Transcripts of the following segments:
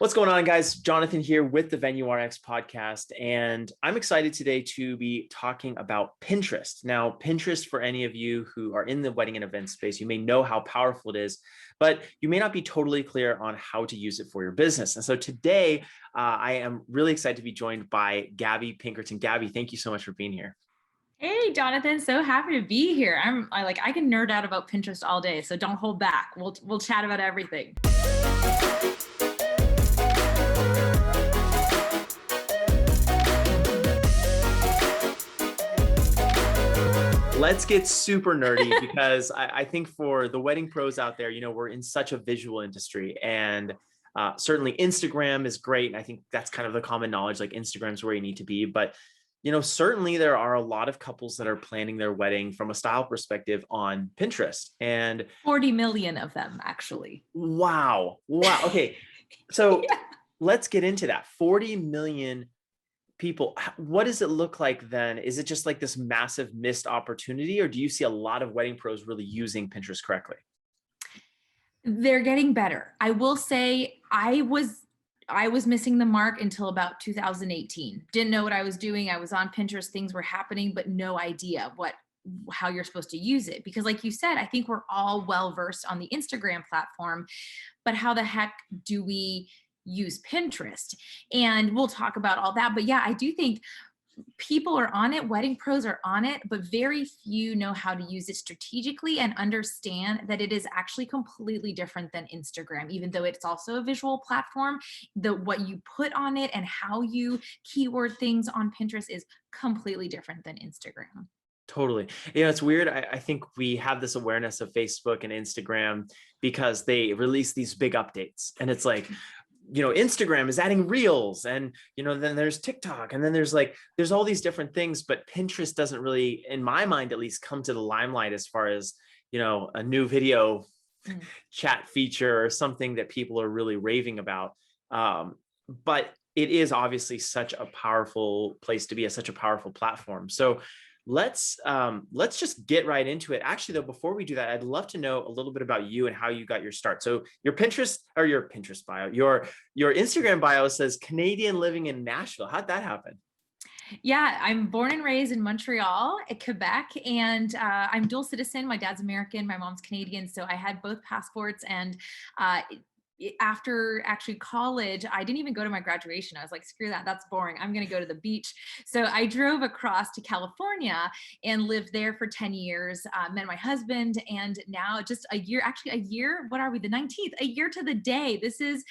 What's going on, guys? Jonathan here with the Venue RX podcast, and I'm excited today to be talking about Pinterest. Now, Pinterest, for any of you who are in the wedding and event space, you may know how powerful it is, but you may not be totally clear on how to use it for your business. And so today, I am really excited to be joined by Gabby Pinkerton. Gabby, thank you so much for being here. Hey, Jonathan, so happy to be here. I can nerd out about Pinterest all day, so don't hold back. We'll chat about everything. Let's get super nerdy because I think for the wedding pros out there, we're in such a visual industry, and certainly Instagram is great. And I think that's kind of the common knowledge, like Instagram's where you need to be. But, certainly there are a lot of couples that are planning their wedding from a style perspective on Pinterest, and 40 million of them, actually. Wow. Okay. So Yeah. Let's get into that. 40 million people. What does it look like then? Is it just like this massive missed opportunity, or do you see a lot of wedding pros really using Pinterest correctly? They're getting better. I will say I was missing the mark until about 2018. Didn't know what I was doing. I was on Pinterest, things were happening, but no idea how you're supposed to use it. Because like you said, I think we're all well versed on the Instagram platform, but how the heck do we use Pinterest? And we'll talk about all that. But yeah, I do think people are on it, wedding pros are on it, but very few know how to use it strategically and understand that it is actually completely different than Instagram. Even though it's also a visual platform, what you put on it and how you keyword things on Pinterest is completely different than Instagram. Totally. It's weird. I think we have this awareness of Facebook and Instagram because they release these big updates, and it's like, Instagram is adding reels, and, then there's TikTok, and then there's all these different things, but Pinterest doesn't really, in my mind, at least, come to the limelight as far as, a new video chat feature or something that people are really raving about. But it is obviously such a powerful place to be, such a powerful platform. So let's just get right into it. Actually, though, before we do that, I'd love to know a little bit about you and how you got your start. So your Pinterest bio, your Instagram bio says Canadian living in Nashville. How'd that happen? Yeah, I'm born and raised in Montreal, Quebec, and I'm dual citizen. My dad's American, my mom's Canadian, so I had both passports. And after actually college, I didn't even go to my graduation. I was like, screw that, that's boring. I'm going to go to the beach. So I drove across to California and lived there for 10 years, met my husband, and now just a year, what are we, the 19th, a year to the day. This is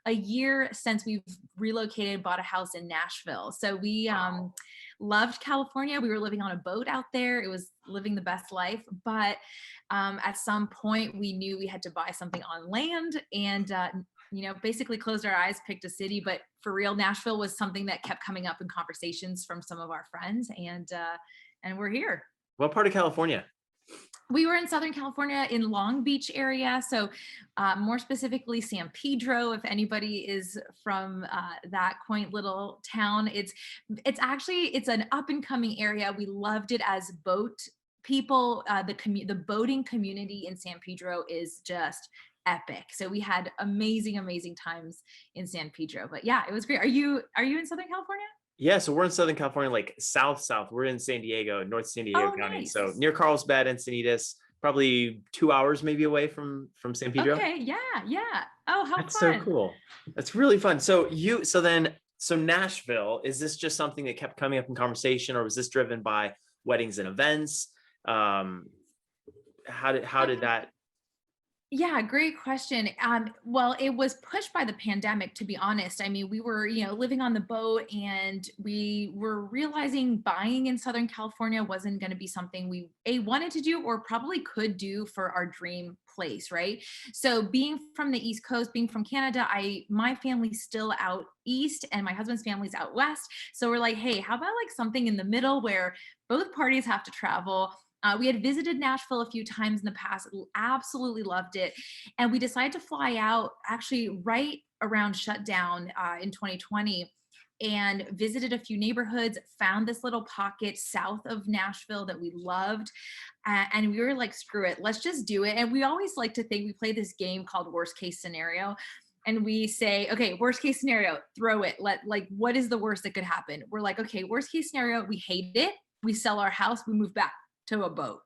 a year since we've relocated, bought a house in Nashville. So we loved California. We were living on a boat out there. It was living the best life. But at some point, we knew we had to buy something on land, and basically closed our eyes, picked a city. But for real, Nashville was something that kept coming up in conversations from some of our friends, and we're here. What part of California? We were in Southern California, in Long Beach area. So more specifically, San Pedro, if anybody is from that quaint little town. It's an up and coming area. We loved it as boat people. The boating community in San Pedro is just epic. So we had amazing times in San Pedro. But yeah, it was great. Are you in Southern California? Yeah, so we're in Southern California, like south. We're in San Diego, North San Diego County. Nice. So near Carlsbad, Encinitas, probably 2 hours maybe away from San Pedro. Okay, yeah. Oh, how That's fun. so cool. That's really fun. So Nashville, is this just something that kept coming up in conversation, or was this driven by weddings and events? How did that? Yeah, great question. Well, it was pushed by the pandemic, to be honest. I mean, we were, living on the boat, and we were realizing buying in Southern California wasn't going to be something we wanted to do or probably could do for our dream place, right? So being from the East Coast, being from Canada, my family's still out east and my husband's family's out west. So we're like, hey, how about like something in the middle where both parties have to travel? We had visited Nashville a few times in the past, absolutely loved it. And we decided to fly out actually right around shutdown in 2020, and visited a few neighborhoods, found this little pocket south of Nashville that we loved. And we were like, screw it, let's just do it. And we always like to think, we play this game called worst case scenario. and we say, okay, worst case scenario, throw it. What is the worst that could happen? We're like, okay, worst case scenario, we hate it. We sell our house, we move back to a boat,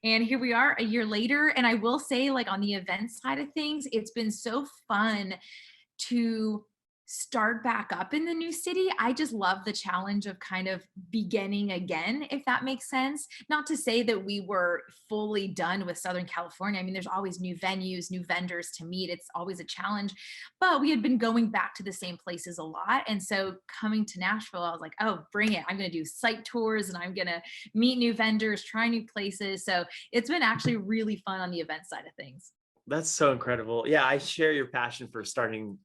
And here we are a year later. And I will say, like, on the event side of things, it's been so fun to start back up in the new city. I just love the challenge of kind of beginning again, if that makes sense. Not to say that we were fully done with Southern California. I mean, there's always new venues, new vendors to meet. It's always a challenge, but we had been going back to the same places a lot. And so coming to Nashville, I was like, oh, bring it. I'm going to do site tours and I'm going to meet new vendors, try new places. So it's been actually really fun on the event side of things. That's so incredible. Yeah, I share your passion for starting,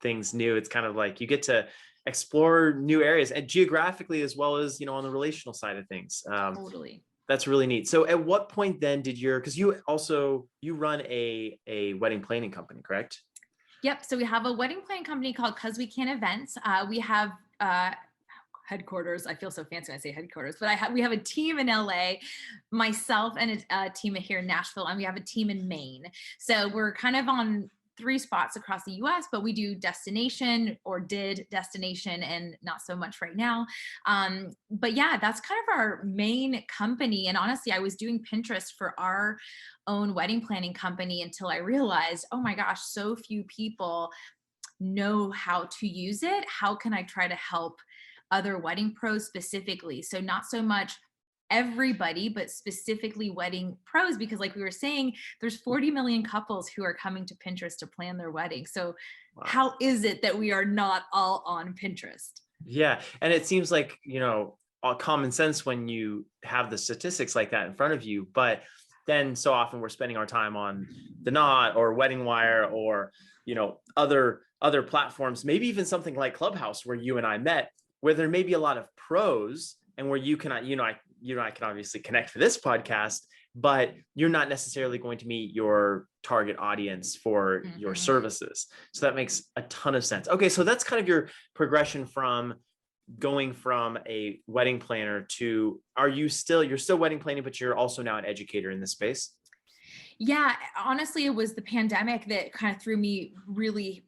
things new. It's kind of like you get to explore new areas and geographically as well as, on the relational side of things. Totally. That's really neat. So at what point then because you run a wedding planning company, correct? Yep. So we have a wedding planning company called Cause We Can Events. We have headquarters. I feel so fancy when I say headquarters, but we have a team in LA, myself and a team here in Nashville, and we have a team in Maine. So we're kind of on 3 spots across the US, but we do destination, or did destination, and not so much right now. But yeah, that's kind of our main company. And honestly, I was doing Pinterest for our own wedding planning company until I realized, oh my gosh, so few people know how to use it. How can I try to help other wedding pros specifically? So not so much everybody, but specifically wedding pros, because like we were saying, there's 40 million couples who are coming to Pinterest to plan their wedding. So Wow. how is it that we are not all on Pinterest? Yeah. And it seems like, all common sense when you have the statistics like that in front of you, but then so often we're spending our time on the Knot or Wedding Wire or, other platforms, maybe even something like Clubhouse where you and I met, where there may be a lot of pros and where you can, I can obviously connect for this podcast, but you're not necessarily going to meet your target audience for your services. So that makes a ton of sense. Okay. So that's kind of your progression from going from a wedding planner to, you're still wedding planning, but you're also now an educator in this space? Yeah, honestly, it was the pandemic that kind of threw me really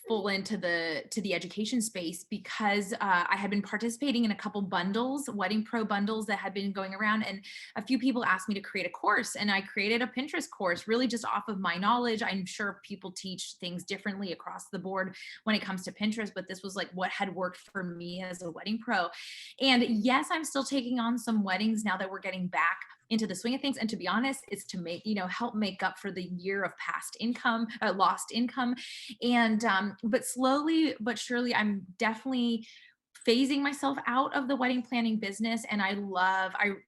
full into the education space, because I had been participating in a couple bundles, wedding pro bundles that had been going around, and a few people asked me to create a course, and I created a Pinterest course really just off of my knowledge. I'm sure people teach things differently across the board when it comes to Pinterest, but this was like what had worked for me as a wedding pro. And yes, I'm still taking on some weddings now that we're getting back into the swing of things. And to be honest, it's to help make up for the year of past income, lost income. And but slowly but surely, I'm definitely phasing myself out of the wedding planning business. And I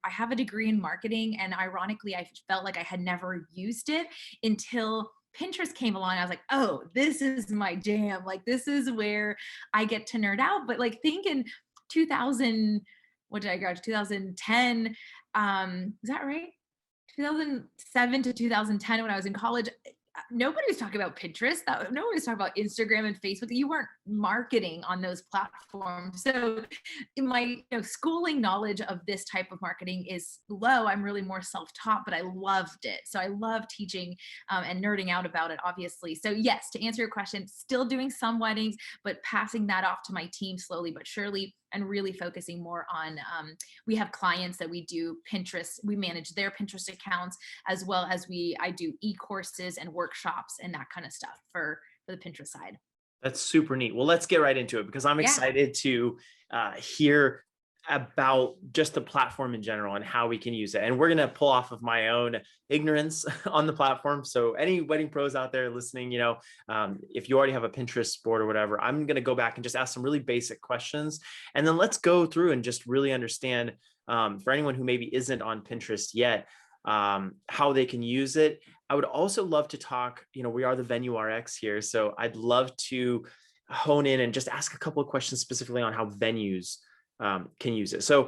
have a degree in marketing, and ironically, I felt like I had never used it until Pinterest came along. I was like, oh, this is my jam. Like, this is where I get to nerd out. But like, think in 2000, what did I graduate? 2010. Is that right? 2007 to 2010, when I was in college, nobody was talking about Pinterest. Nobody was talking about Instagram and Facebook. You weren't marketing on those platforms. So in my schooling knowledge of this type of marketing is low. I'm really more self-taught, but I loved it. So I love teaching and nerding out about it, obviously. So yes, to answer your question, still doing some weddings, but passing that off to my team slowly but surely, and really focusing more on, we have clients that we do Pinterest. We manage their Pinterest accounts, as well as I do e-courses and workshops and that kind of stuff for the Pinterest side. That's super neat. Well, let's get right into it, because I'm Yeah. excited to hear about just the platform in general and how we can use it. And we're going to pull off of my own ignorance on the platform. So any wedding pros out there listening, if you already have a Pinterest board or whatever, I'm going to go back and just ask some really basic questions. And then let's go through and just really understand, for anyone who maybe isn't on Pinterest yet, how they can use it. I would also love to talk, we are the Venue RX here. So I'd love to hone in and just ask a couple of questions specifically on how venues can use it. So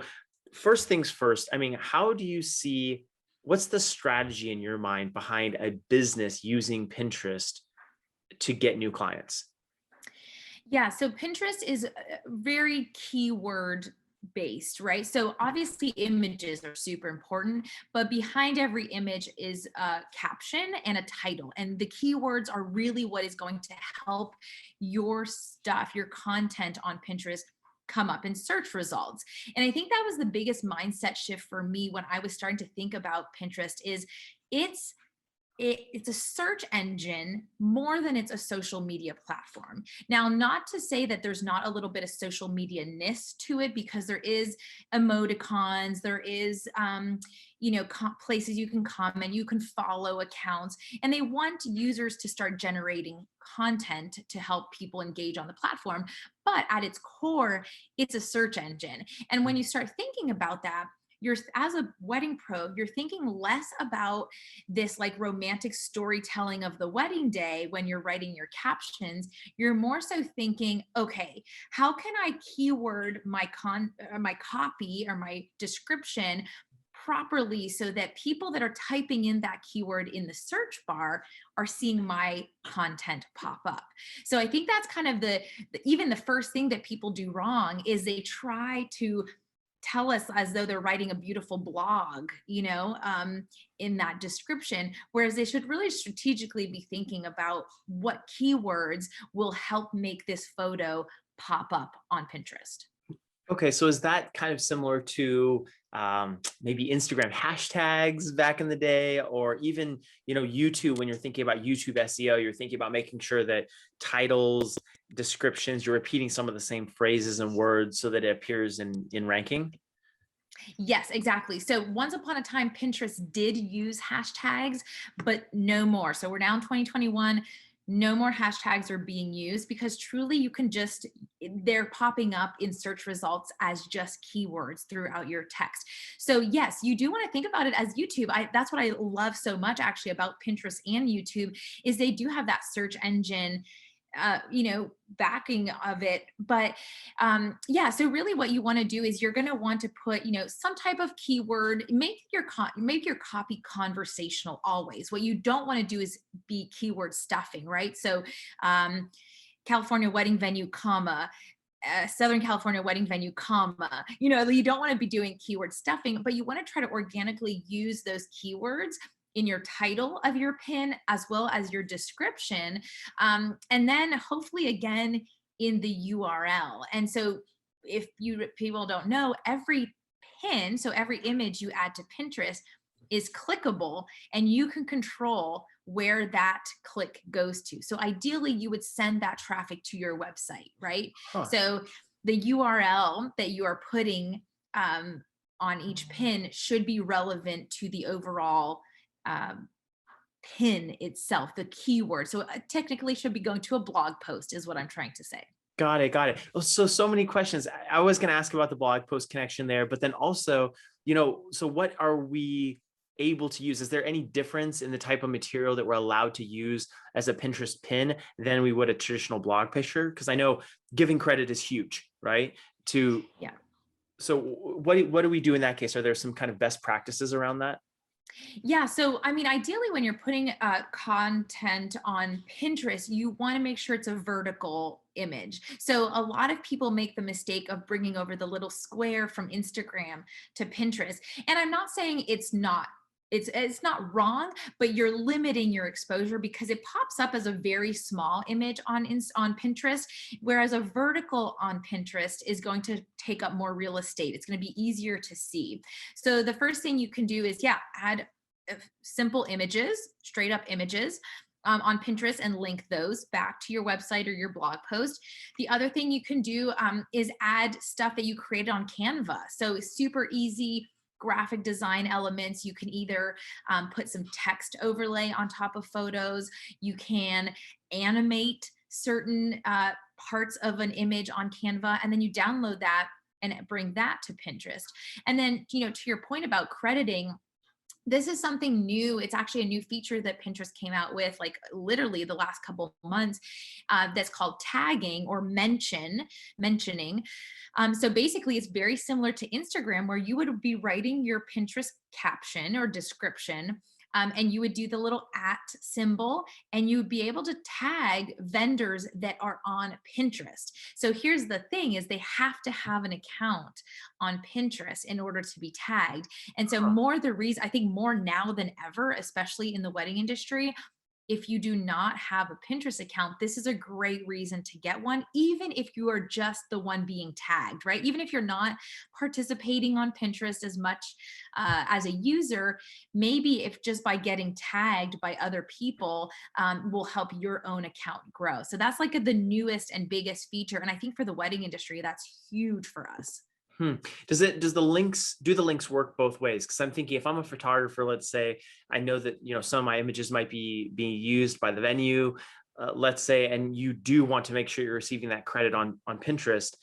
first things first, how do you see, what's the strategy in your mind behind a business using Pinterest to get new clients? Yeah, so Pinterest is a very keyword based, right? So obviously images are super important, but behind every image is a caption and a title. And the keywords are really what is going to help your stuff, your content on Pinterest come up in search results. And I think that was the biggest mindset shift for me when I was starting to think about Pinterest is it's it's a search engine more than it's a social media platform. Now, not to say that there's not a little bit of social media-ness to it, because there is emoticons, there is places you can comment, you can follow accounts, and they want users to start generating content to help people engage on the platform. But at its core, it's a search engine. And when you start thinking about that, you're, as a wedding pro, you're thinking less about this like romantic storytelling of the wedding day when you're writing your captions. You're more so thinking, okay, how can I keyword my copy or my description properly so that people that are typing in that keyword in the search bar are seeing my content pop up. So I think that's kind of even the first thing that people do wrong is they try to tell us as though they're writing a beautiful blog, in that description, whereas they should really strategically be thinking about what keywords will help make this photo pop up on Pinterest. Okay, so is that kind of similar to maybe Instagram hashtags back in the day, or even YouTube? When you're thinking about YouTube SEO, you're thinking about making sure that titles, descriptions, you're repeating some of the same phrases and words so that it appears in ranking. Yes, exactly. So once upon a time, Pinterest did use hashtags, but no more. So we're now in 2021. No more hashtags are being used, because truly you can they're popping up in search results as just keywords throughout your text. So yes, you do want to think about it as YouTube. That's what I love so much actually about Pinterest and YouTube, is they do have that search engine backing of it. But yeah, so really what you want to do is you're going to want to put, some type of keyword, make your copy conversational always. What you don't want to do is be keyword stuffing, right? So California wedding venue, comma, Southern California wedding venue, comma, you don't want to be doing keyword stuffing, but you want to try to organically use those keywords in your title of your pin as well as your description. And then hopefully again in the URL. And so if people don't know, every pin, so every image you add to Pinterest is clickable, and you can control where that click goes to. So ideally you would send that traffic to your website, right? Huh. So the URL that you are putting on each pin should be relevant to the overall pin itself, the keyword. So technically should be going to a blog post is what I'm trying to say. Got it. Got it. Oh, so many questions. I was going to ask about the blog post connection there, but then also, so what are we able to use? Is there any difference in the type of material that we're allowed to use as a Pinterest pin than we would a traditional blog picture? Because I know giving credit is huge, right? Yeah. So what do we do in that case? Are there some kind of best practices around that? Yeah. So, I mean, ideally, when you're putting content on Pinterest, you want to make sure it's a vertical image. So, a lot of people make the mistake of bringing over the little square from Instagram to Pinterest. And I'm not saying it's not wrong, but you're limiting your exposure because it pops up as a very small image on Pinterest, whereas a vertical on Pinterest is going to take up more real estate. It's going to be easier to see. So the first thing you can do is, add simple images, straight up images on Pinterest, and link those back to your website or your blog post. The other thing you can do is add stuff that you created on Canva. So super easy graphic design elements. You can either put some text overlay on top of photos. You can animate certain parts of an image on Canva, and then you download that and bring that to Pinterest. And then, to your point about crediting, this is something new. It's actually a new feature that Pinterest came out with, like literally the last couple of months, that's called tagging or mentioning. So basically it's very similar to Instagram, where you would be writing your Pinterest caption or description, and you would do the little at symbol, and you would be able to tag vendors that are on Pinterest. So here's the thing is they have to have an account on Pinterest in order to be tagged. And so more the reason, I think more now than ever, especially in the wedding industry, if you do not have a Pinterest account, this is a great reason to get one, even if you are just the one being tagged, right? Even if you're not participating on Pinterest as much as a user, maybe if just by getting tagged by other people will help your own account grow. So that's like the newest and biggest feature. And I think for the wedding industry, that's huge for us. Do the links work both ways? Because I'm thinking if I'm a photographer, let's say, I know that, some of my images might be being used by the venue, let's say, and you do want to make sure you're receiving that credit on Pinterest.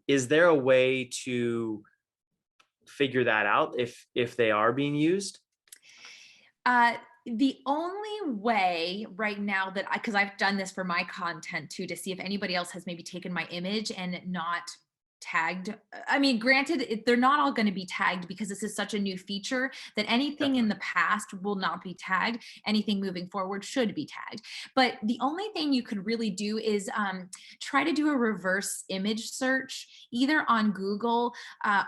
Is there a way to figure that out if they are being used? The only way right now that because I've done this for my content too, to see if anybody else has maybe taken my image and not tagged. I mean, granted, they're not all going to be tagged because this is such a new feature that anything in the past will not be tagged. Anything moving forward should be tagged. But the only thing you could really do is try to do a reverse image search, either on Google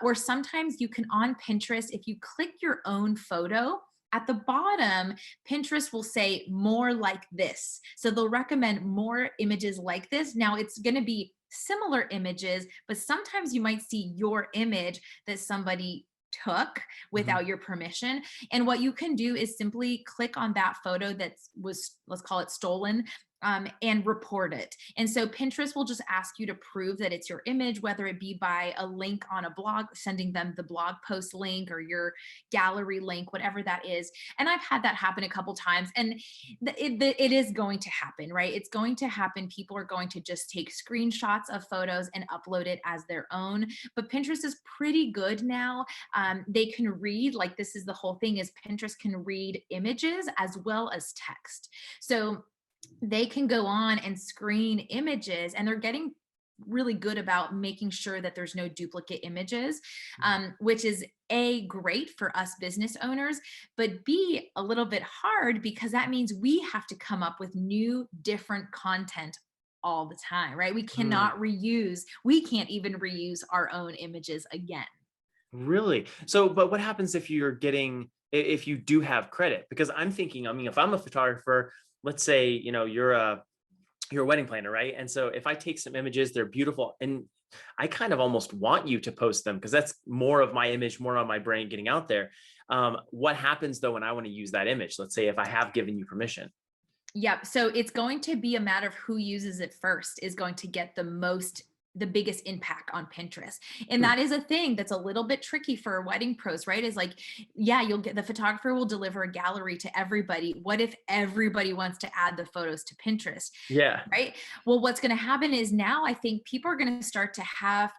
or sometimes you can on Pinterest. If you click your own photo, at the bottom, Pinterest will say more like this. So they'll recommend more images like this. Now it's going to be similar images, but sometimes you might see your image that somebody took without your permission. And what you can do is simply click on that photo that was, let's call it stolen, and report it. And so Pinterest will just ask you to prove that it's your image, whether it be by a link on a blog, sending them the blog post link or your gallery link, whatever that is. And I've had that happen a couple times, and it is going to happen, right? It's going to happen. People are going to just take screenshots of photos and upload it as their own. But Pinterest is pretty good now. They can read, like this is the whole thing, is Pinterest can read images as well as text. So they can go on and screen images, and they're getting really good about making sure that there's no duplicate images, which is A, great for us business owners, but B, a little bit hard because that means we have to come up with new, different content all the time, right? We cannot we can't even reuse our own images again. Really? So, but what happens if if you do have credit? Because I'm thinking, I mean, if I'm a photographer, let's say, you're a wedding planner, right? And so if I take some images, they're beautiful, and I kind of almost want you to post them because that's more of my image, more on my brain getting out there. What happens though when I want to use that image? Let's say if I have given you permission. Yep. So it's going to be a matter of who uses it first is going to get the biggest impact on Pinterest. And that is a thing that's a little bit tricky for wedding pros, right? Is like, yeah, the photographer will deliver a gallery to everybody. What if everybody wants to add the photos to Pinterest? Yeah. Right. Well, what's going to happen is now I think people are going to start to have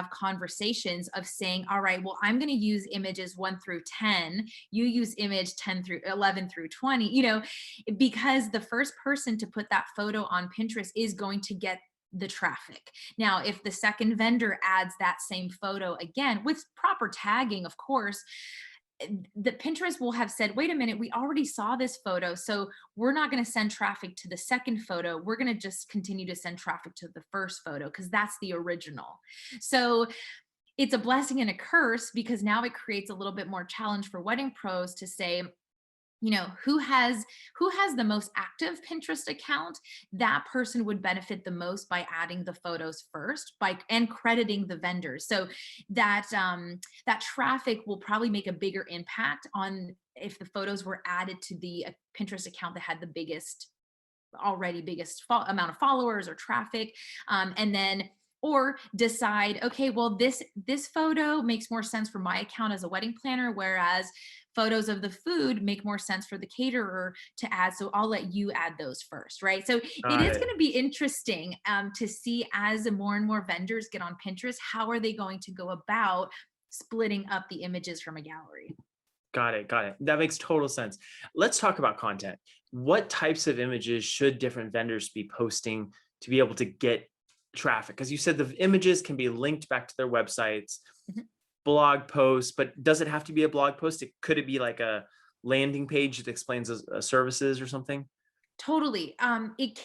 conversations of saying, all right, well, I'm going to use images 1 through 10. You use image 10 through 11 through 20, because the first person to put that photo on Pinterest is going to get the traffic. Now, if the second vendor adds that same photo again with proper tagging, of course, the Pinterest will have said, wait a minute, we already saw this photo, so we're not going to send traffic to the second photo. We're going to just continue to send traffic to the first photo because that's the original. So it's a blessing and a curse because now it creates a little bit more challenge for wedding pros to say, who has the most active Pinterest account, that person would benefit the most by adding the photos first and crediting the vendors. So that traffic will probably make a bigger impact on if the photos were added to the Pinterest account that had the biggest amount of followers or traffic, and then or decide, okay, well, this photo makes more sense for my account as a wedding planner, whereas photos of the food make more sense for the caterer to add. So I'll let you add those first, right? So it is going to be interesting to see as more and more vendors get on Pinterest, how are they going to go about splitting up the images from a gallery? Got it. That makes total sense. Let's talk about content. What types of images should different vendors be posting to be able to get traffic? Because you said the images can be linked back to their websites, blog posts, but does it have to be a blog post? Could it be like a landing page that explains services or something? Totally.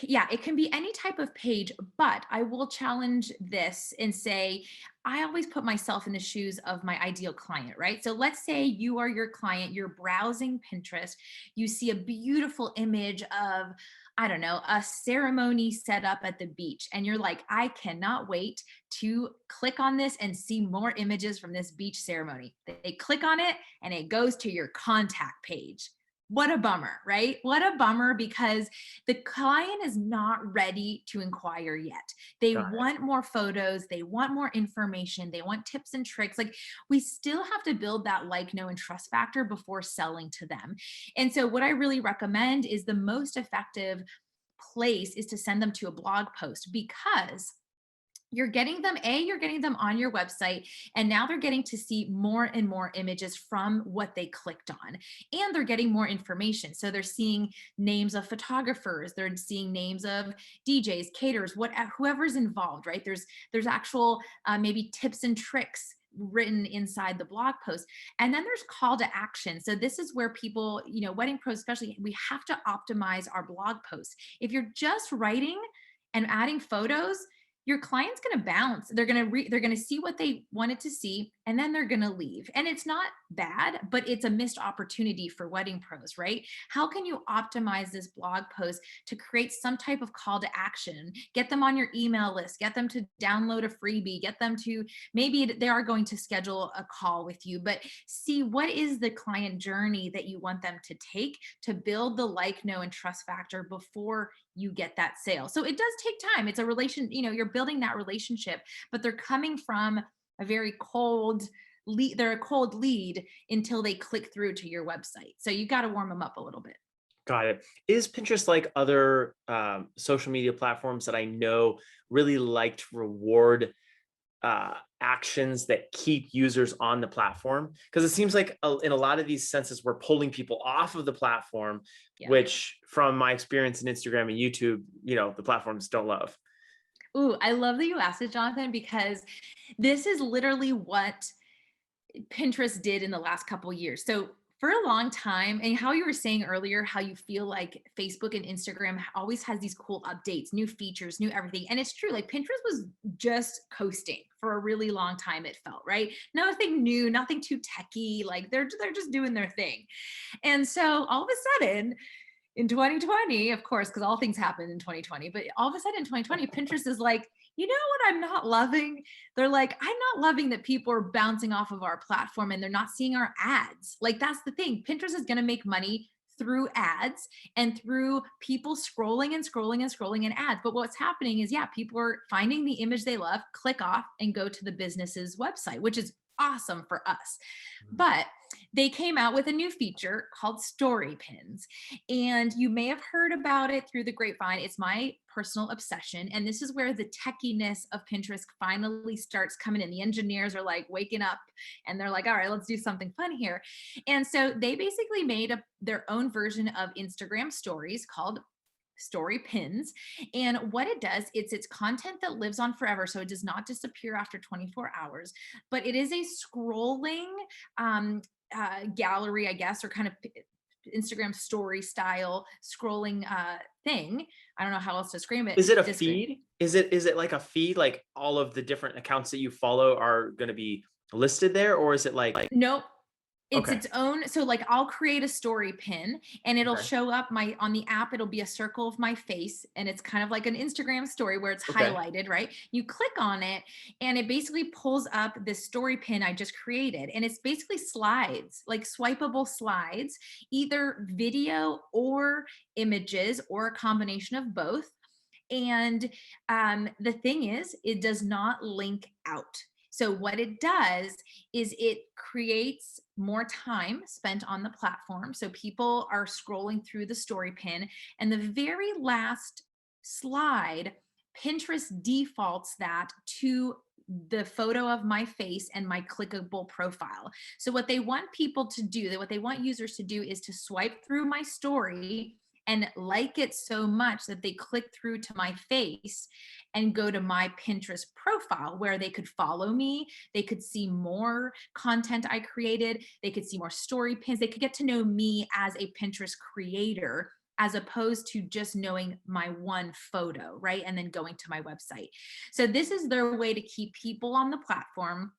Yeah, it can be any type of page, but I will challenge this and say, I always put myself in the shoes of my ideal client, right? So let's say you are your client, you're browsing Pinterest, you see a beautiful image of, I don't know, a ceremony set up at the beach, and you're like, I cannot wait to click on this and see more images from this beach ceremony. They click on it and it goes to your contact page. What a bummer, right? What a bummer, because the client is not ready to inquire yet. They Got it. want more photos, they want more information, they want tips and tricks. Like, we still have to build that like, know, and trust factor before selling to them. And so what I really recommend is the most effective place is to send them to a blog post, because you're getting them on your website, and now they're getting to see more and more images from what they clicked on, and they're getting more information. So they're seeing names of photographers, they're seeing names of DJs, caterers, whoever's involved, right? There's actual maybe tips and tricks written inside the blog post. And then there's call to action. So this is where people, wedding pros especially, we have to optimize our blog posts. If you're just writing and adding photos, your client's going to bounce. They're going to see what they wanted to see, and then they're going to leave. And it's not bad, but it's a missed opportunity for wedding pros, right? How can you optimize this blog post to create some type of call to action? Get them on your email list, get them to download a freebie, get them to, maybe they are going to schedule a call with you, but see what is the client journey that you want them to take to build the like, know, and trust factor before you get that sale. So it does take time. It's a relation, you're building that relationship, but they're coming from a very cold lead. They're a cold lead until they click through to your website. So you got to warm them up a little bit. Got it. Is Pinterest like other social media platforms that I know really like to reward actions that keep users on the platform? Because it seems like in a lot of these senses, we're pulling people off of the platform, Yeah. which from my experience in Instagram and YouTube, the platforms don't love. Ooh, I love that you asked it, Jonathan, because this is literally what Pinterest did in the last couple years. So for a long time, and how you were saying earlier, how you feel like Facebook and Instagram always has these cool updates, new features, new everything. And it's true, like Pinterest was just coasting for a really long time, it felt, right? Nothing new, nothing too techy, like they're just doing their thing. And so all of a sudden, in 2020, of course, because all things happen in 2020, but all of a sudden in 2020, Pinterest is like, you know what I'm not loving? They're like, I'm not loving that people are bouncing off of our platform and they're not seeing our ads. Like, that's the thing. Pinterest is going to make money through ads and through people scrolling and scrolling and scrolling in ads. But what's happening is, yeah, people are finding the image they love, click off and go to the business's website, which is awesome for us. But they came out with a new feature called story pins. And you may have heard about it through the grapevine. It's my personal obsession. And this is where the techiness of Pinterest finally starts coming in. The engineers are like waking up and they're like, all right, let's do something fun here. And so they basically made their own version of Instagram stories called story pins. And what it does, it's content that lives on forever. So it does not disappear after 24 hours, but it is a scrolling gallery, I guess, or kind of Instagram story style scrolling thing. I don't know how else to describe it. Is it a feed? Is it like a feed? Like all of the different accounts that you follow are going to be listed there, or is it like? Nope. It's Okay. its own. So like I'll create a story pin and it'll Okay. show up on the app, it'll be a circle of my face, and it's kind of like an Instagram story where it's Okay. highlighted, right? You click on it and it basically pulls up this story pin I just created. And it's basically slides, like swipeable slides, either video or images or a combination of both. And the thing is, it does not link out. So what it does is it creates more time spent on the platform. So people are scrolling through the story pin, and the very last slide, Pinterest defaults that to the photo of my face and my clickable profile. So what they want people to do, what they want users to do, is to swipe through my story and like it so much that they click through to my face and go to my Pinterest profile where they could follow me. They could see more content I created. They could see more story pins. They could get to know me as a Pinterest creator as opposed to just knowing my one photo, right? And then going to my website. So this is their way to keep people on the platform.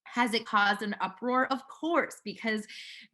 Has it caused an uproar? Of course, because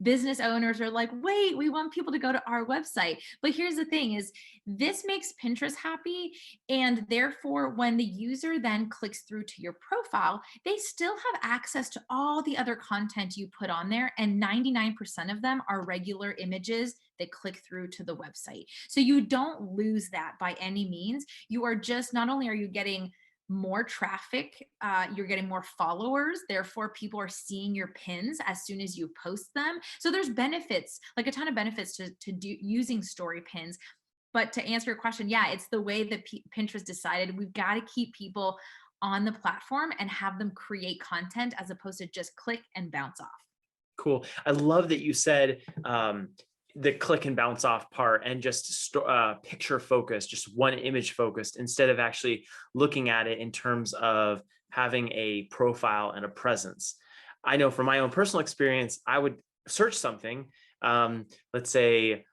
business owners are like, wait, we want people to go to our website. But here's the thing is this makes Pinterest happy. And therefore, when the user then clicks through to your profile, they still have access to all the other content you put on there. And 99% of them are regular images that click through to the website. So you don't lose that by any means. You are just, not only are you getting more traffic, you're getting more followers, therefore people are seeing your pins as soon as you post them. So there's benefits, like a ton of benefits to using story pins. But to answer your question, yeah, it's the way that Pinterest decided we've got to keep people on the platform and have them create content as opposed to just click and bounce off. Cool. I love that you said the click and bounce off part and just picture focused, just one image focused, instead of actually looking at it in terms of having a profile and a presence. I know from my own personal experience, I would search something. Let's say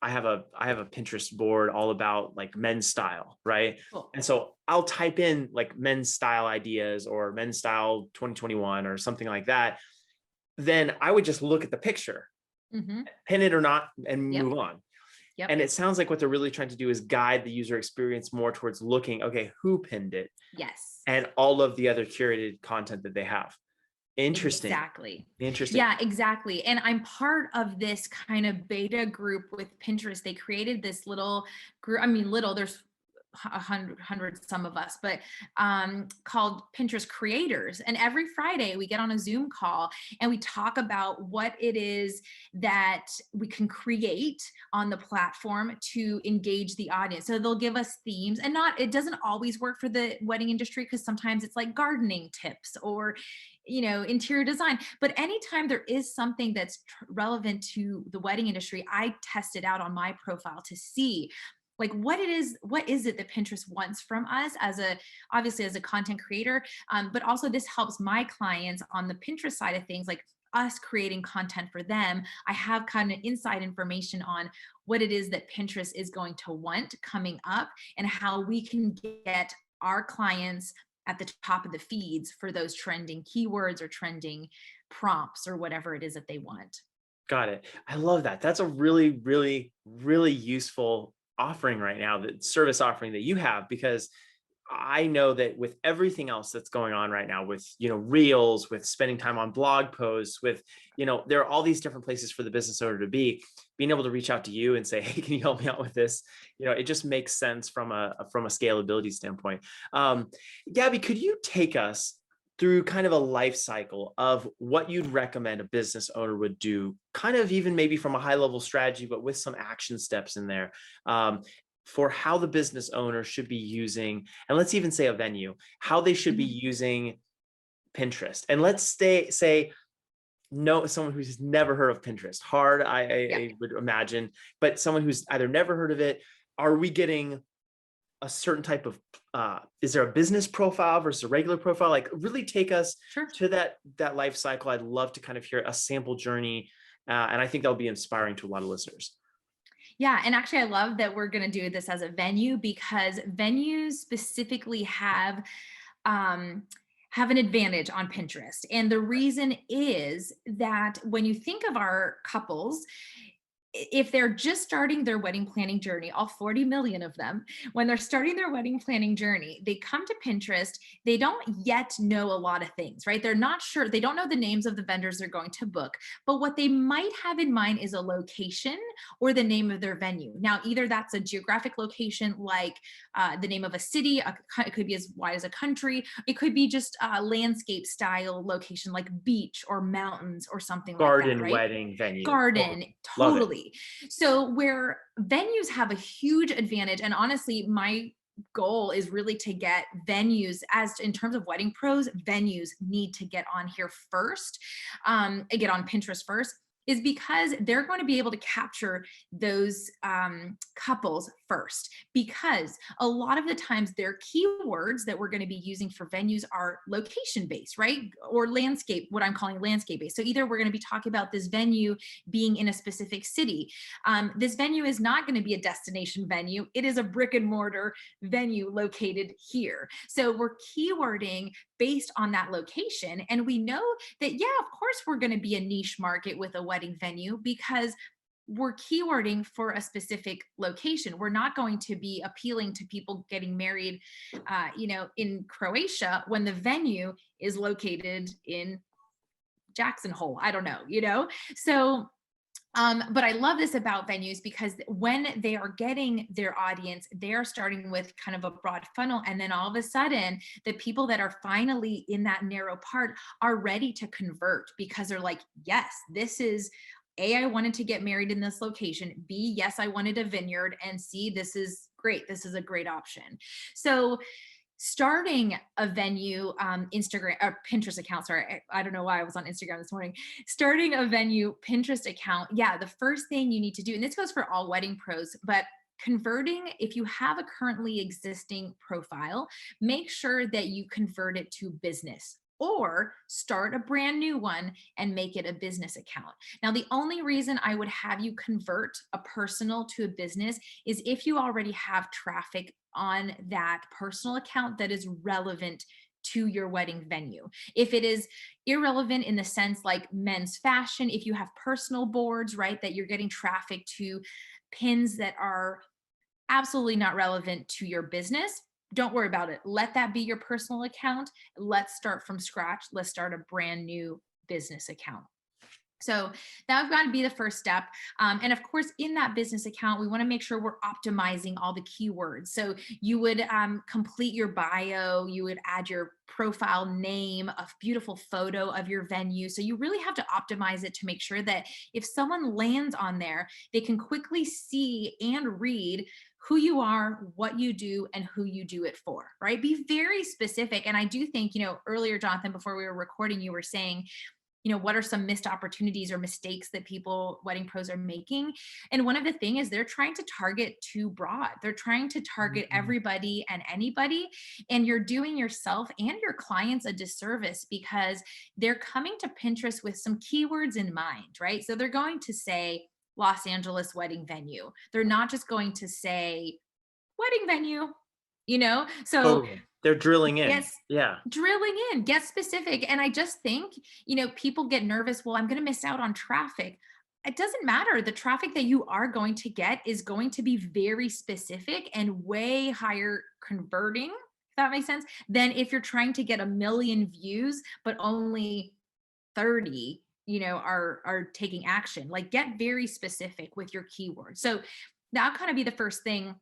I have a Pinterest board all about like men's style, right? Cool. And so I'll type in like men's style ideas or men's style 2021 or something like that. Then I would just look at the picture, pin it or not, and move on. Yep. And it sounds like what they're really trying to do is guide the user experience more towards looking, okay, who pinned it? Yes. And all of the other curated content that they have. Interesting. Exactly. Interesting. Yeah, exactly. And I'm part of this kind of beta group with Pinterest. They created this little group. I mean, little, there's a hundred, some of us, but called Pinterest Creators. And every Friday we get on a Zoom call and we talk about what it is that we can create on the platform to engage the audience. So they'll give us themes, and it doesn't always work for the wedding industry, because sometimes it's like gardening tips or interior design. But anytime there is something that's relevant to the wedding industry, I test it out on my profile to see like what is it that Pinterest wants from us obviously as a content creator. But also this helps my clients on the Pinterest side of things, like us creating content for them. I have kind of inside information on what it is that Pinterest is going to want coming up and how we can get our clients at the top of the feeds for those trending keywords or trending prompts or whatever it is that they want. Got it. I love that. That's a really, really, really useful offering right now, the service offering that you have, because I know that with everything else that's going on right now with, reels, with spending time on blog posts, with, there are all these different places for the business owner to be, being able to reach out to you and say, hey, can you help me out with this? It just makes sense from a scalability standpoint. Gabby, could you take us through kind of a life cycle of what you'd recommend a business owner would do, kind of even maybe from a high level strategy, but with some action steps in there, for how the business owner should be using, and let's even say a venue, how they should be using Pinterest. And let's say someone who's never heard of Pinterest, I would imagine, but someone who's either never heard of it, are we getting a certain type of, is there a business profile versus a regular profile? Like really take us to that life cycle. I'd love to kind of hear a sample journey. And I think that'll be inspiring to a lot of listeners. Yeah. And actually I love that we're going to do this as a venue, because venues specifically have an advantage on Pinterest. And the reason is that when you think of our couples, if they're just starting their wedding planning journey, all 40 million of them, when they're starting their wedding planning journey, they come to Pinterest, they don't yet know a lot of things, right? They're not sure, they don't know the names of the vendors they're going to book, but what they might have in mind is a location or the name of their venue. Now, either that's a geographic location, like the name of a city, it could be as wide as a country, it could be just a landscape style location like beach or mountains or something like that, right? Garden wedding venue. Garden, totally. So where venues have a huge advantage, and honestly, my goal is really to get venues, as in terms of wedding pros, venues need to get on here first, get on Pinterest first, is because they're going to be able to capture those couples first, because a lot of the times their keywords that we're going to be using for venues are location based, right? Or landscape, what I'm calling landscape based. So either we're going to be talking about this venue being in a specific city. This venue is not going to be a destination venue. It is a brick and mortar venue located here. So we're keywording based on that location. And we know that, yeah, of course, we're going to be a niche market with a wedding venue because we're keywording for a specific location. We're not going to be appealing to people getting married, in Croatia when the venue is located in Jackson Hole. I don't know. So but I love this about venues because when they are getting their audience, they're starting with kind of a broad funnel. And then all of a sudden, the people that are finally in that narrow part are ready to convert because they're like, yes, this is A, I wanted to get married in this location. B, yes, I wanted a vineyard. And C, this is great. This is a great option. So starting a venue Instagram or Pinterest account. Sorry, I don't know why I was on Instagram this morning. Starting a venue Pinterest account. Yeah, the first thing you need to do, and this goes for all wedding pros, but converting, if you have a currently existing profile, make sure that you convert it to business or start a brand new one and make it a business account. Now, the only reason I would have you convert a personal to a business is if you already have traffic on that personal account that is relevant to your wedding venue. If it is irrelevant in the sense like men's fashion, if you have personal boards, right, that you're getting traffic to pins that are absolutely not relevant to your business, don't worry about it. Let that be your personal account. Let's start from scratch. Let's start a brand new business account. So that would got to be the first step. And of course, in that business account, we want to make sure we're optimizing all the keywords. So you would complete your bio, you would add your profile name, a beautiful photo of your venue. So you really have to optimize it to make sure that if someone lands on there, they can quickly see and read who you are, what you do, and who you do it for, right? Be very specific. And I do think, earlier, Jonathan, before we were recording, you were saying, what are some missed opportunities or mistakes that wedding pros are making? And one of the things is they're trying to target too broad. They're trying to target everybody and anybody. And you're doing yourself and your clients a disservice because they're coming to Pinterest with some keywords in mind, right? So they're going to say Los Angeles wedding venue. They're not just going to say wedding venue, So Totally. They're drilling in. yes, Yeah. drilling in, get specific. And I just think, people get nervous. Well, I'm going to miss out on traffic. It doesn't matter. The traffic that you are going to get is going to be very specific and way higher converting, if that makes sense, than if you're trying to get 1 million views, but only 30, are taking action. Like, get very specific with your keywords. So that'll kind of be the first thing.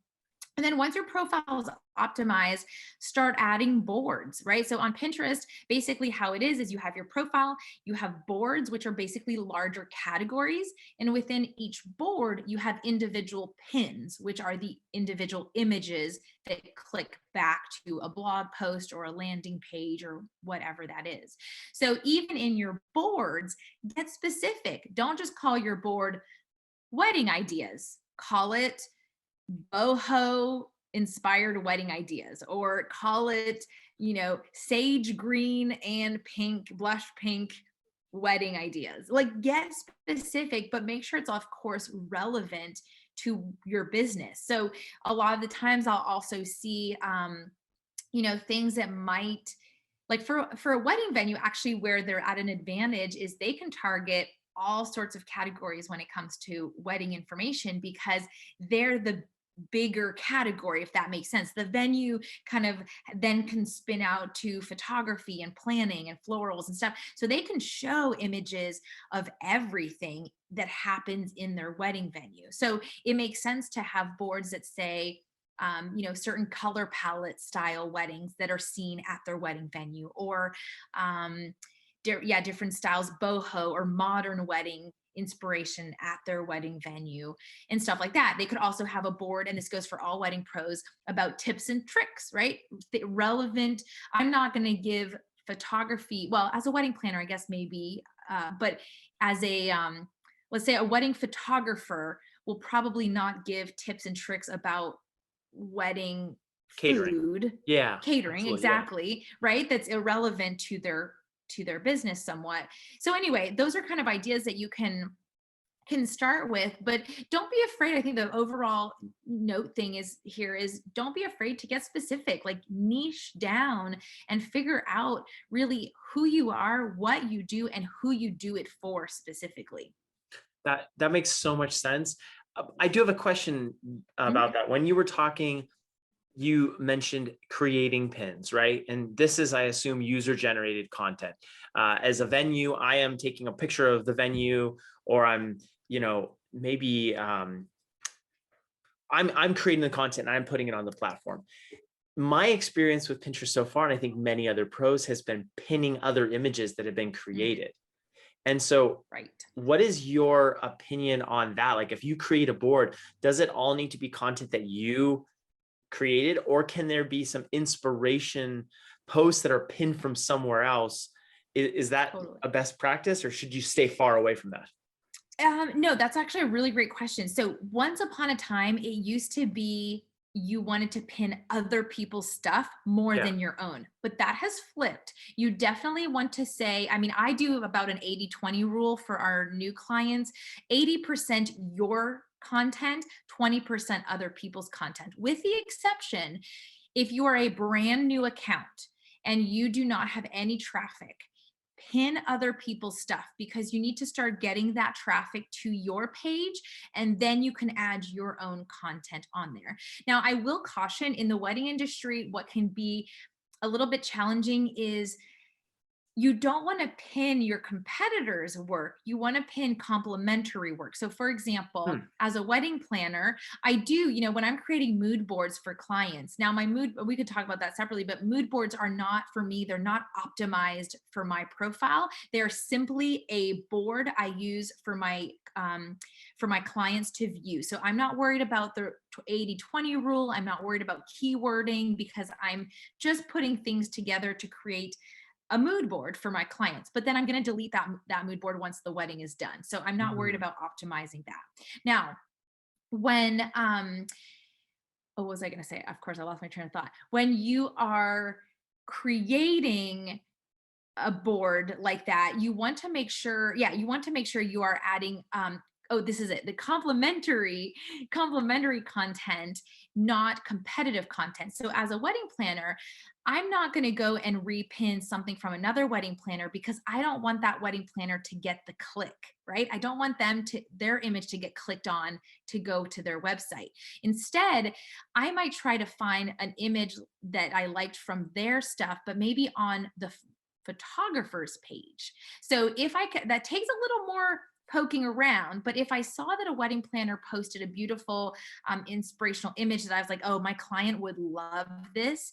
And then once your profile is optimized, start adding boards, right? So on Pinterest, basically how it is you have your profile, you have boards, which are basically larger categories. And within each board, you have individual pins, which are the individual images that click back to a blog post or a landing page or whatever that is. So even in your boards, get specific. Don't just call your board wedding ideas. Call it boho inspired wedding ideas, or call it, sage green and pink, blush pink wedding ideas. Like, get specific, but make sure it's of course relevant to your business. So a lot of the times I'll also see, things that might, like for a wedding venue, actually where they're at an advantage is they can target all sorts of categories when it comes to wedding information because they're the bigger category, if that makes sense. The venue kind of then can spin out to photography and planning and florals and stuff. So they can show images of everything that happens in their wedding venue. So it makes sense to have boards that say, certain color palette style weddings that are seen at their wedding venue, or different styles, boho or modern wedding inspiration at their wedding venue and stuff like that. They could also have a board, and this goes for all wedding pros, about tips and tricks, right? Relevant. I'm not going to give photography, well, as a wedding planner, I guess maybe, but as a let's say a wedding photographer will probably not give tips and tricks about wedding Catering. food, Yeah, catering, absolutely. Yeah. exactly, right? That's irrelevant to their business somewhat. So anyway, those are kind of ideas that you can start with, but don't be afraid. I think the overall note thing is here is don't be afraid to get specific, like niche down and figure out really who you are, what you do, and who you do it for specifically. That makes so much sense. I do have a question Mhm. about that. When you were talking, you mentioned creating pins, right? And this is, I assume, user generated content. As a venue, I am taking a picture of the venue, or I'm, maybe I'm creating the content and I'm putting it on the platform. My experience with Pinterest so far, and I think many other pros, has been pinning other images that have been Mm, created. And so, right. what is your opinion on that? Like, if you create a board, does it all need to be content that you created, or can there be some inspiration posts that are pinned from somewhere else? Is that Totally. a best practice, or should you stay far away from that? No, that's actually a really great question. So once upon a time, it used to be you wanted to pin other people's stuff more Yeah. than your own, but that has flipped. You definitely want to say, I mean, I do about an 80-20 rule for our new clients, 80% your content, 20% other people's content, with the exception if you are a brand new account and you do not have any traffic, pin other people's stuff because you need to start getting that traffic to your page and then you can add your own content on there. Now, I will caution in the wedding industry, what can be a little bit challenging is you don't want to pin your competitors' work. You want to pin complementary work. So, for example, Hmm. as a wedding planner, I do, when I'm creating mood boards for clients. Now, we could talk about that separately, but mood boards are not for me. They're not optimized for my profile. They're simply a board I use for my clients to view. So I'm not worried about the 80-20 rule. I'm not worried about keywording because I'm just putting things together to create a mood board for my clients, but then I'm going to delete that mood board once the wedding is done. So I'm not worried Hmm. about optimizing that. Now, when what was I going to say? Of course, I lost my train of thought. When you are creating a board like that, you want to make sure, yeah, you want to make sure you are adding oh, this is it, the complementary content, not competitive content. So as a wedding planner, I'm not going to go and repin something from another wedding planner because I don't want that wedding planner to get the click, right? I don't want their image to get clicked on to go to their website. Instead, I might try to find an image that I liked from their stuff, but maybe on the photographer's page. So if I could, that takes a little more poking around, but if I saw that a wedding planner posted a beautiful inspirational image that I was like, oh, my client would love this,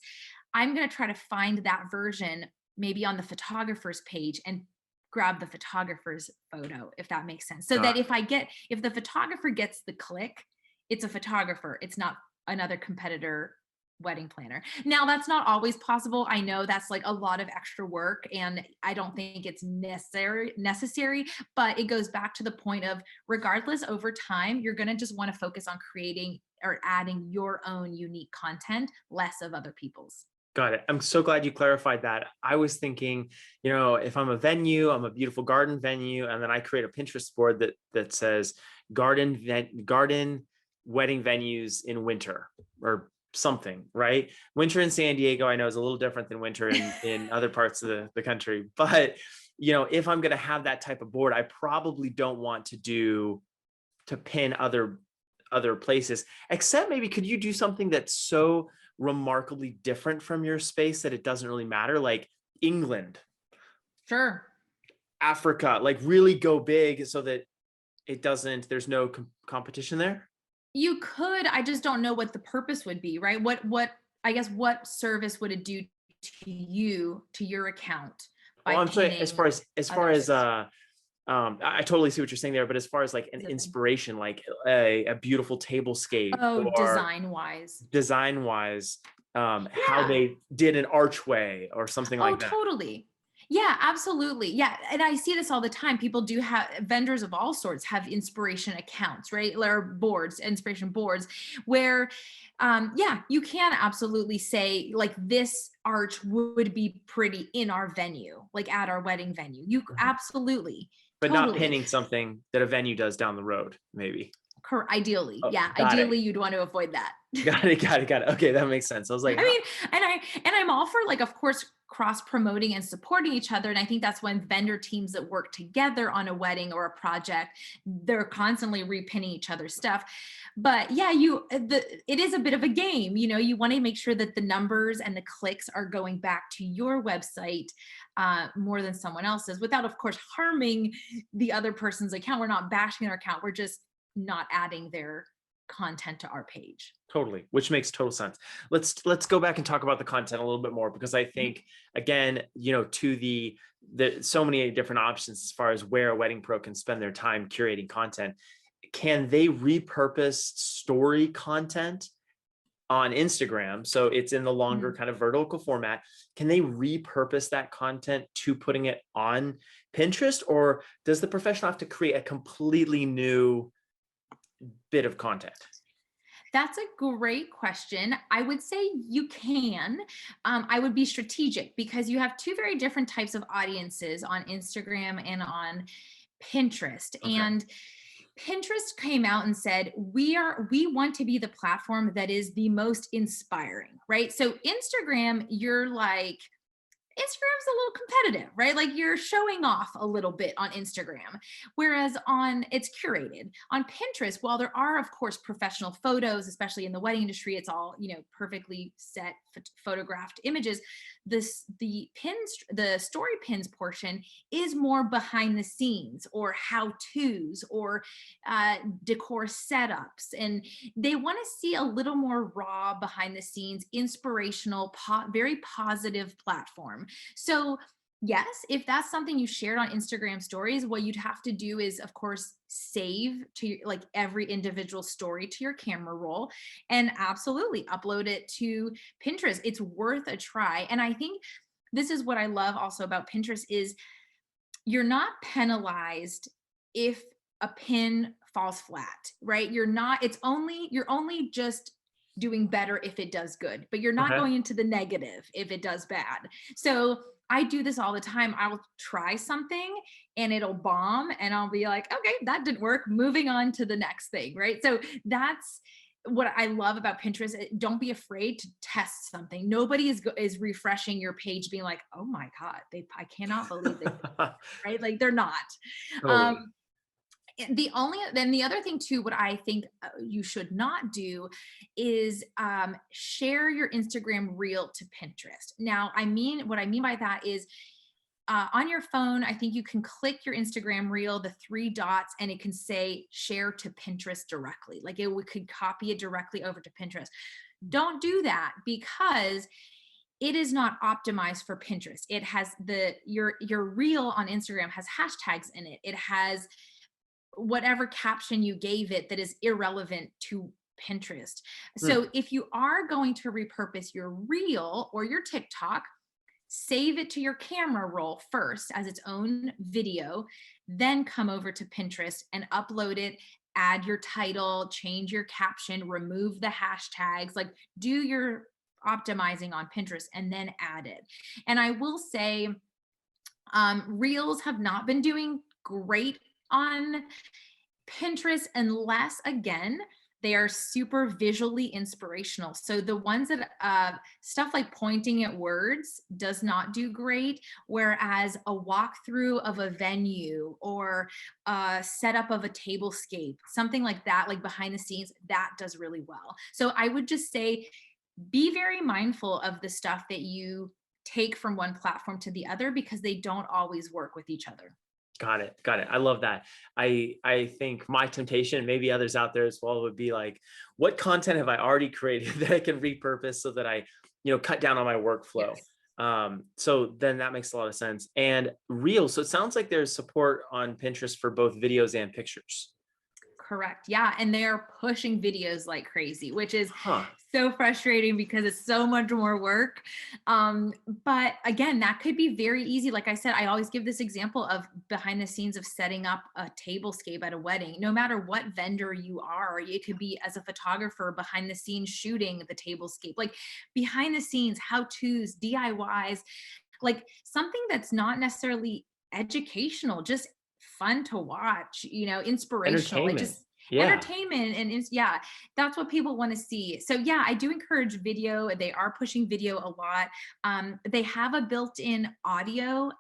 I'm going to try to find that version maybe on the photographer's page and grab the photographer's photo, if that makes sense. So that Got if the photographer gets the click, it's a photographer, it's not another competitor wedding planner. Now, that's not always possible. I know that's like a lot of extra work and I don't think it's necessary, but it goes back to the point of regardless over time, you're going to just want to focus on creating or adding your own unique content, less of other people's. Got it. I'm so glad you clarified that. I was thinking, if I'm a venue, I'm a beautiful garden venue, and then I create a Pinterest board that says garden wedding venues in winter or something, right? Winter in San Diego, I know, is a little different than winter in other parts of the country. But if I'm going to have that type of board, I probably don't want to pin other places, except maybe could you do something that's so remarkably different from your space that it doesn't really matter, like England, Sure. Africa, like really go big so that there's no competition there. You could, I just don't know what the purpose would be, right? What I guess what service would it do to you, to your account Well, by I'm saying as pinning far as others? I totally see what you're saying there, but as far as like an Is it thing? inspiration, like a beautiful tablescape Oh, or design wise. design wise, how Yeah. they did an archway or something Oh, like that. totally. Yeah, absolutely. Yeah. And I see this all the time. People do have vendors of all sorts have inspiration accounts, right? Or boards, inspiration boards, where, yeah, you can absolutely say, like, this art would be pretty in our venue, like at our wedding venue. You Mhm. absolutely, But not totally. pinning something that a venue does down the road, maybe. Ideally. Oh, Yeah. got it. Ideally, you'd want to avoid that. Got it, got it, got it. Okay, that makes sense. I was like, I how? mean, and I'm all for, like, of course, cross promoting and supporting each other. And I think that's when vendor teams that work together on a wedding or a project, they're constantly repinning each other's stuff. But yeah, it is a bit of a game. You want to make sure that the numbers and the clicks are going back to your website more than someone else's, without, of course, harming the other person's account. We're not bashing their account. We're just not adding their content to our page. Totally, which makes total sense. Let's go back and talk about the content a little bit more, because I think, again, to the so many different options as far as where a wedding pro can spend their time curating content. Can they repurpose story content on Instagram? So it's in the longer Mhm. kind of vertical format. Can they repurpose that content to putting it on Pinterest, or does the professional have to create a completely new bit of content? That's a great question. I would say you can. I would be strategic because you have two very different types of audiences on Instagram and on Pinterest. Okay. And Pinterest came out and said, we want to be the platform that is the most inspiring, right? So Instagram, you're like, Instagram's a little competitive, right? Like, you're showing off a little bit on Instagram, whereas it's curated. On Pinterest, while there are, of course, professional photos, especially in the wedding industry, it's all, perfectly set photographed images. The story pins portion is more behind the scenes, or how to's, or decor setups, and they want to see a little more raw, behind the scenes, inspirational, very positive platform. So, yes, if that's something you shared on Instagram stories, what you'd have to do is, of course, save to like every individual story to your camera roll, and absolutely upload it to Pinterest. It's worth a try. And I think this is what I love also about Pinterest is you're not penalized if a pin falls flat, right? You're only just doing better if it does good, but you're not Okay. going into the negative if it does bad. So I do this all the time. I will try something and it'll bomb, and I'll be like, okay, that didn't work. Moving on to the next thing, right? So that's what I love about Pinterest. Don't be afraid to test something. Nobody is refreshing your page being like, oh my God, I cannot believe they, right? Like, they're not. Totally. Um, then the other thing too, what I think you should not do is share your Instagram reel to Pinterest. Now, what I mean by that is on your phone, I think you can click your Instagram reel, the three dots, and it can say share to Pinterest directly. Like, could copy it directly over to Pinterest. Don't do that, because it is not optimized for Pinterest. It has your reel on Instagram has hashtags in it. It has whatever caption you gave it that is irrelevant to Pinterest. Hmm. So if you are going to repurpose your reel or your TikTok, save it to your camera roll first as its own video, then come over to Pinterest and upload it. Add your title, change your caption, remove the hashtags, like, do your optimizing on Pinterest and then add it. And I will say, reels have not been doing great on Pinterest unless, again, they are super visually inspirational. So the ones that stuff like pointing at words does not do great, whereas a walkthrough of a venue or a setup of a tablescape, something like that, like behind the scenes, that does really well. So I would just say, be very mindful of the stuff that you take from one platform to the other, because they don't always work with each other. Got it. Got it. I love that. I think my temptation, maybe others out there as well, would be like, what content have I already created that I can repurpose so that I, cut down on my workflow? Yes. So then that makes a lot of sense. And Reels, so it sounds like there's support on Pinterest for both videos and pictures. Correct. Yeah. And they're pushing videos like crazy, which is Huh. so frustrating because it's so much more work. But again, that could be very easy. Like I said, I always give this example of behind the scenes of setting up a tablescape at a wedding. No matter what vendor you are, it could be as a photographer behind the scenes shooting the tablescape, like behind the scenes, how to's, DIYs, like something that's not necessarily educational, just fun to watch, inspirational, like Entertainment. just Yeah. entertainment. And it's, yeah, that's what people want to see. So yeah, I do encourage video. They are pushing video a lot. They have a built-in audio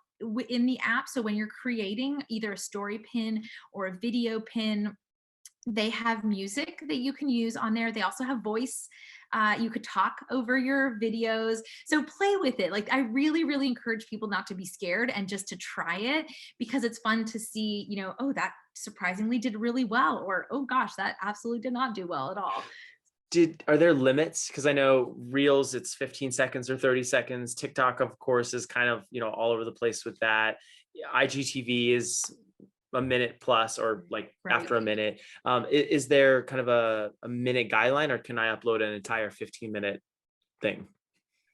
in the app. So when you're creating either a story pin or a video pin, they have music that you can use on there. They also have voice. You could talk over your videos. So play with it. Like I really, really encourage people not to be scared and just to try it, because it's fun to see, oh, that surprisingly did really well, or oh gosh, that absolutely did not do well at all. Are there limits? Because I know Reels, it's 15 seconds or 30 seconds. TikTok, of course, is kind of, all over the place with that. IGTV is a minute plus, or like Right. after a minute. Is there kind of a minute guideline, or can I upload an entire 15-minute thing?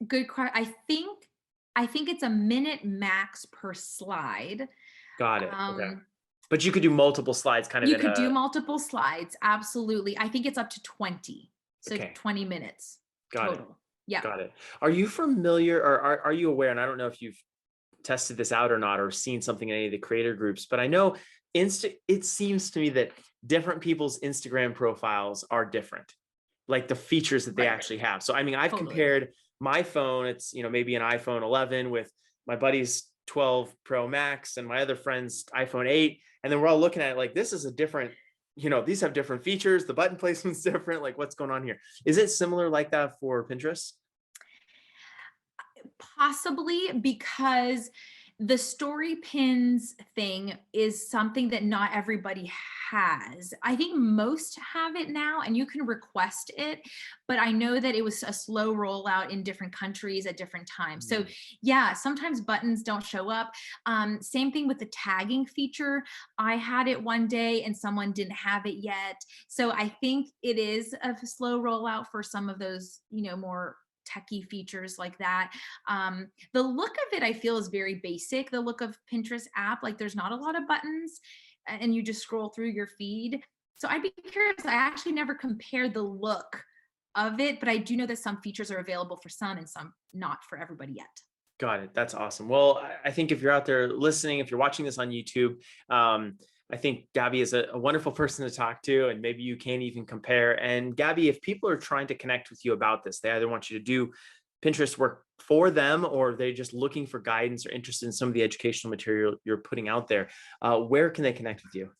Good question. I think it's a minute max per slide. Got it. Okay. Um, But you could do multiple slides kind of you in could do a, multiple slides. Absolutely. I think it's up to 20. So okay. 20 minutes Got it. total. Yeah. Got it. Are you familiar, or are you aware, and I don't know if you've tested this out or not, or seen something in any of the creator groups, but I know it seems to me that different people's Instagram profiles are different, like the features that they Right. actually have. So, I mean, I've Totally. compared my phone, it's, maybe an iPhone 11 with my buddy's 12 Pro Max and my other friend's iPhone 8. And then we're all looking at it like, this is a different, these have different features. The button placement's different. Like, what's going on here? Is it similar like that for Pinterest? Possibly, because the story pins thing is something that not everybody has. I think most have it now and you can request it, but I know that it was a slow rollout in different countries at different times. So yeah, sometimes buttons don't show up. Same thing with the tagging feature. I had it one day and someone didn't have it yet. So I think it is a slow rollout for some of those, more techie features like that. The look of it, I feel, is very basic. The look of Pinterest app, like there's not a lot of buttons and you just scroll through your feed. So I'd be curious. I actually never compared the look of it, but I do know that some features are available for some and some not for everybody yet. Got it. That's awesome. Well, I think if you're out there listening, if you're watching this on YouTube, I think Gabby is a wonderful person to talk to, and maybe you can even compare. And Gabby, if people are trying to connect with you about this, they either want you to do Pinterest work for them, or they're just looking for guidance or interested in some of the educational material you're putting out there, where can they connect with you?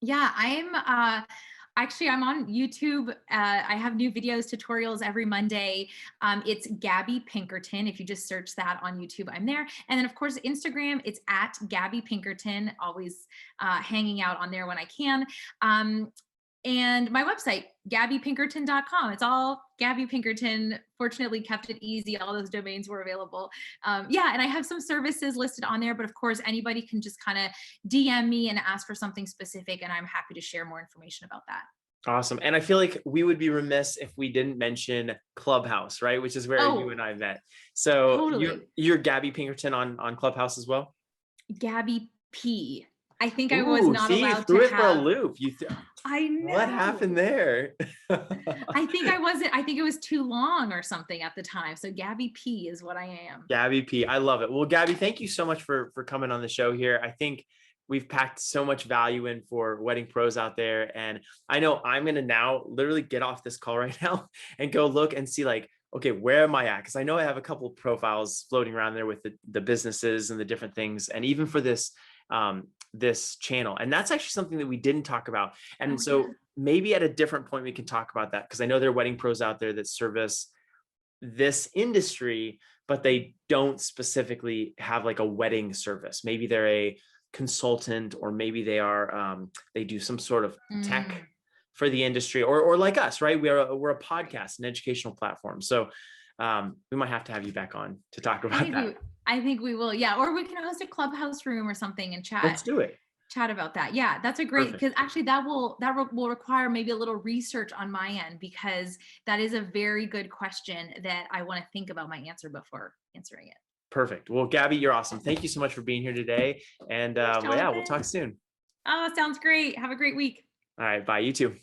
Yeah, I'm on YouTube. I have new videos, tutorials every Monday. It's Gabby Pinkerton. If you just search that on YouTube, I'm there. And then of course, Instagram, it's at Gabby Pinkerton, always hanging out on there when I can. And my website, gabbypinkerton.com. It's all Gabby Pinkerton. Fortunately, kept it easy. All those domains were available. Yeah, and I have some services listed on there, but of course, anybody can just kind of DM me and ask for something specific, and I'm happy to share more information about that. Awesome. And I feel like we would be remiss if we didn't mention Clubhouse, right? Which is where you and I met. So Totally. you're Gabby Pinkerton on Clubhouse as well? Gabby P. I think I was Ooh, not see, you allowed threw to it for a have. loop. I What know. happened there? I think it was too long or something at the time. So Gabby P is what I am. Gabby P. I love it. Well, Gabby, thank you so much for coming on the show here. I think we've packed so much value in for wedding pros out there. And I know I'm going to now literally get off this call right now and go look and see, like, okay, where am I at? Because I know I have a couple of profiles floating around there with the businesses and the different things. And even for this, this channel. And that's actually something that we didn't talk about. And so maybe at a different point, we can talk about that, because I know there are wedding pros out there that service this industry, but they don't specifically have like a wedding service. Maybe they're a consultant, or maybe they are, they do some sort of tech for the industry, or like us, right? We're a podcast, an educational platform. So we might have to have you back on to talk about that. I think we will. Yeah. Or we can host a clubhouse room or something and chat. Let's do it. chat about that. Yeah, that's a great, Perfect. because actually that will require maybe a little research on my end, because that is a very good question that I want to think about my answer before answering it. Perfect. Well, Gabby, you're awesome. Thank you so much for being here today. And Thanks, well, yeah, we'll Jonathan. talk soon. Oh, sounds great. Have a great week. All right. Bye. You too.